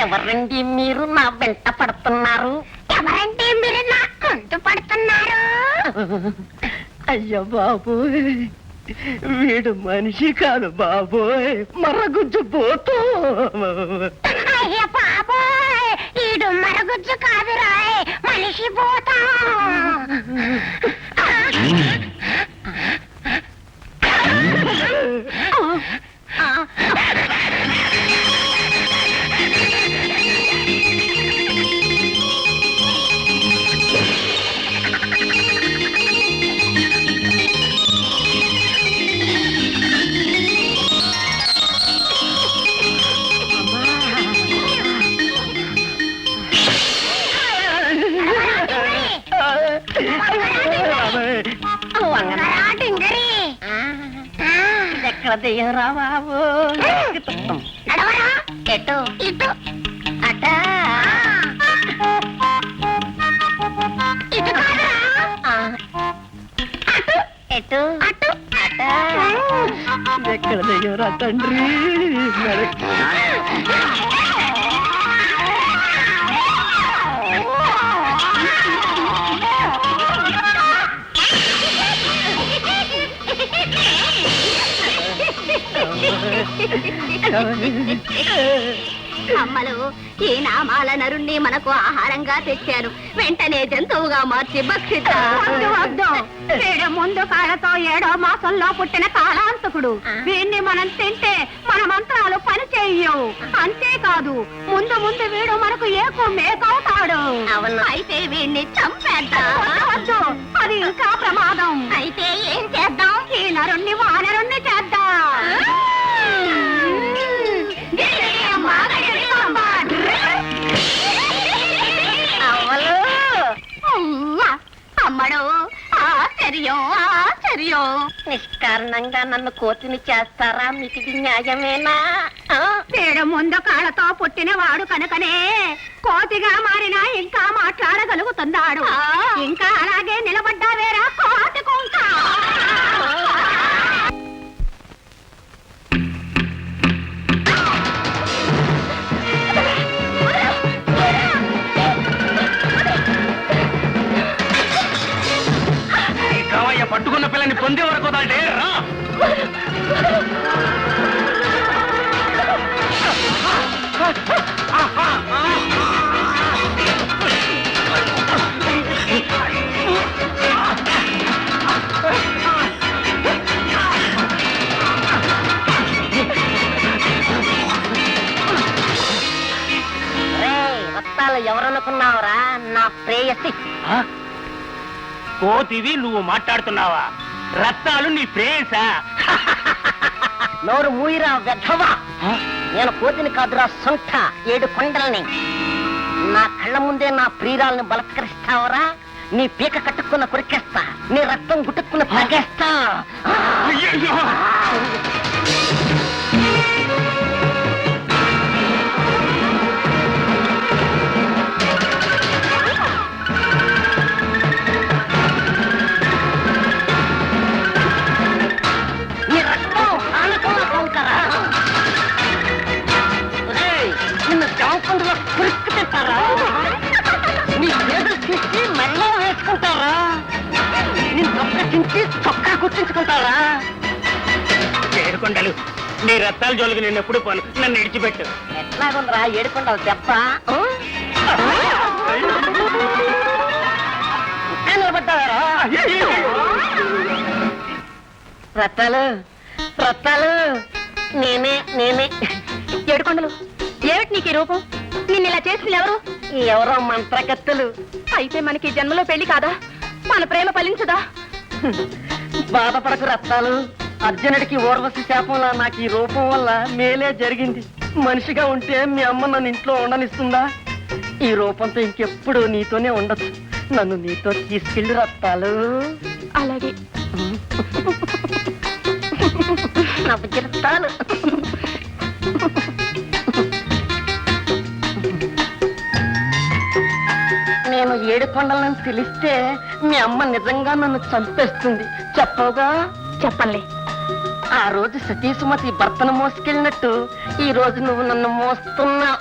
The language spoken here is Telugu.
ఎవరండి మీరు నా వెంట పడుతున్నారు? ఎవరండి మీరు నా కంట పడుతున్నారు? అయ్యో బాబోయ్, వీడు మనిషి కాదు బాబోయ్, మరగుజ్జు పోతూ. అయ్య బాబోయ్, ఈడు మరగుజ్జు కాదు రాయ్, మనిషి పోతా. ఎక్కడ దెయ్యరా బాబు? ఎటు ఇటు అట ఇటు ఎటు అటు అట ఎక్కడ దెయ్యరా తండ్రి? అమ్మలు, ఈ నామాల నరుణ్ణి మనకు ఆహారంగా తెచ్చారు, వెంటనే జంతువుగా మార్చి భక్షిద్దాం. ముందు కాళ్ళతో 7వ మాసంలో పుట్టిన కాలాంతకుడు, వీడిని మనం తింటే మన మంత్రాలు పని చెయ్యవు. అంతేకాదు, ముందు ముందు వీడు మనకు ఏకు మేకవుతాడు. అయితే వీడిని చంపేద్దాం. అది ఇంకా ప్రమాదం. అయితే ఏం చేద్దాం? ఈ నరుణ్ణి వానరుణ్ణి చేద్దాం. అమ్మడు, ఆశ్చర్యం ఆశ్చర్యం. నిష్కారణంగా నన్ను కోతిని చేస్తారా? మీకు ఇది న్యాయమేనా? పేడ ముందు కాళ్ళతో పుట్టిన వాడు కనుకనే కోతిగా మారినా ఇంకా మాట్లాడగలుగుతున్నాడు. ఇంకా అలాగే నిలబడ్డావేరా కోతి కుంక. పట్టుకున్న పిల్లని పొందే వరకు దాటే రా. వస్తాలు ఎవరనుకున్నావురా? నా ప్రేయసి. కోతివి నువ్వు మాట్లాడుతున్నావా? రత్నాలు నీ ప్రేయసా? నోరు మూయిరా వెధవా. నేను కోతిని కాదురా, సొంట 7 కొండల్ని. నా కళ్ళ ముందే నా ప్రియురాల్ని బలత్కరిస్తావరా? నీ పీక కట్టుకున్న కొరికేస్తా, నీ రక్తం గుట్టుకున్న తాగేస్తా. నీ చేతులు తీసి మెల్ల వేసుకుంటారా? నేను దొక్కచించి చొక్కా గుర్తించుకుంటారా? ఏడుకొండలు, నీ రత్నాల జోలికి నేను ఎప్పుడు పోను, నన్ను విడిచిపెట్టు. ఎట్లాగుందిరా 7 కొండలు దెబ్బ? నిలబడ్డారా? రత్నాలు రత్నాలు, నేనే 7 కొండలు. ఏమిటి నీకు ఈ రూపం? నిన్ను ఇలా చేసిన ఎవరు? ఎవరో మంత్రగత్తులు. అయితే మనకి జన్మలో పెళ్లి కాదా? మన ప్రేమ ఫలించదా? బాధపడకు రత్నాలు, అర్జునుడికి ఊర్వశి శాపంలా నాకు ఈ రూపం వల్ల మేలే జరిగింది. మనిషిగా ఉంటే మీ అమ్మ నన్ను ఇంట్లో ఉండనిస్తుందా? ఈ రూపంతో ఇంకెప్పుడు నీతోనే ఉండొచ్చు. నన్ను నీతో తీసుకెళ్ళి రత్తాలు. అలాగే. నా బుజ్జిరత్తాలు. నేను ఏడుకొండలని తెలిస్తే మీ అమ్మ నిజంగా నన్ను చంపేస్తుంది. చెప్పవుగా? చెప్పండి. ఆ రోజు సతీసుమతి భర్తను మోసుకెళ్ళినట్టు ఈ రోజు నువ్వు నన్ను మోస్తున్నా.